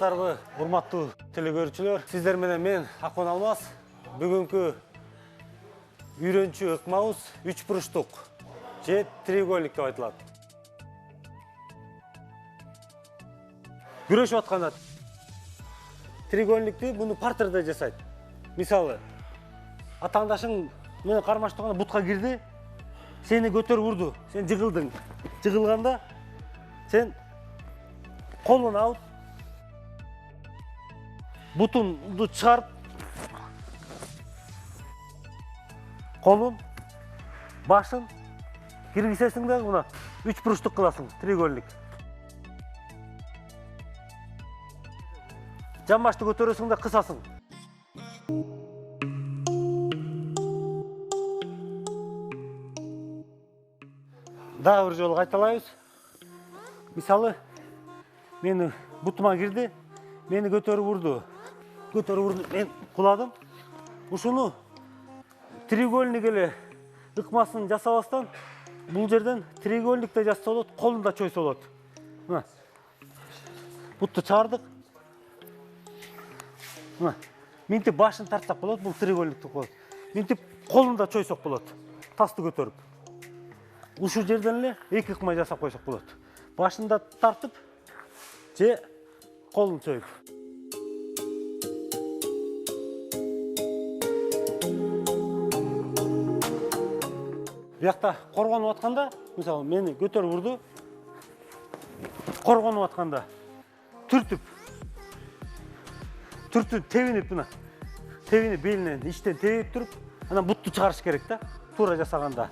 Саламатсыздарбы, урматтуу телекөрүүчүлөр. Сиздер менен мен Акун Алмаз. Бүгүнкү үйрөнчү ыкмабыз 3 бурчтук же треугольник деп айтылат. Күрөшүп атканда треугольникти буну партерде жасайт. Мисалы, атаандашың менен кармаштырганда бутка кирди, сени көтөрүп урду, сен жыгылдың. Жыгылганда сен колун алып, бутунду чыгарып, колун, башын киргизесиң да мына 3 бурчтук кыласың, треугольник. Жамбашты көтөрөсүң да кысасың. Дагы бир жолу кайталайбыз. Мисалы, мени бутума кирди, мени көтөрүп урду. Мен куладым. Ушуну треугольник эле ыкмасын жасабастан бул жерден треугольник да жасса болот, колун да чойсо болот. Мына. Бутты чыгардык. Мына. Минтип башын тартсак болот, бул треугольникти болот. Минтип колун да чойсок болот. Тасты көтөрүп. Ушул жерден эле эки ыкма жасап койсок болот. Башын да тартып, же колун чоюп. Биякта коргонуп атканда, мисалы, мени көтөрүп урду. Коргонуп атканда түртүп тебинип мына. Тебинип белинен иштен тебип туруп, анан бутту чыгарыш керек да, туура жасаганда.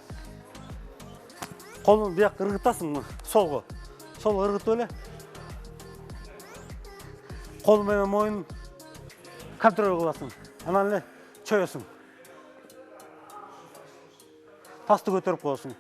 Колун бияк ыргытасың, солго. Солго ыргытып эле. Кол менен моюн контроль кыласың. Анан эле чоёсуң. Тасты көтөрүп коесуң.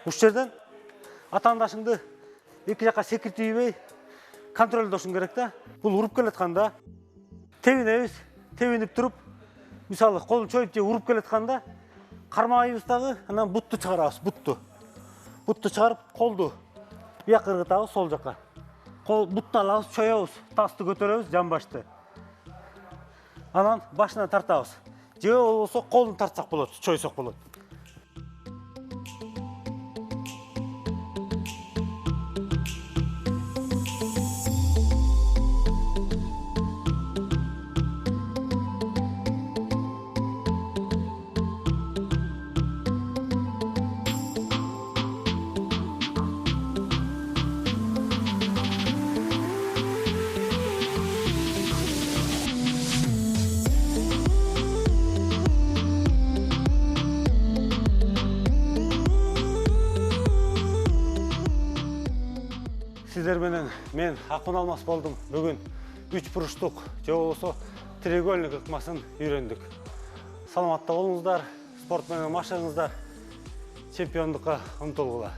Ушул жерден атаандашыңды эки жакка секиртибей контролдошуң керек да. Бул уруп келатканда тебинебиз, тебинип туруп, мисалы, колун чоюп же уруп келатканда кармабайбыз дагы, анан бутту чыгарабыз, бутту чыгарып, колду бияк ыргытабыз сол жакка. Бутту алабыз, чоёбуз, тасты көтөрөбүз, жамбашты. Анан башына тартабыз. Же болбосо колун тартсак болот, чойсок болот. Сиздер менен мен Акун Алмаз болдум. Бүгүн 3 бурчтук же болбосо треугольник ыкмасын үйрөндүк. Саламатта болуңуздар, спорт менен машыгыңыздар, чемпиондукка умтулгула.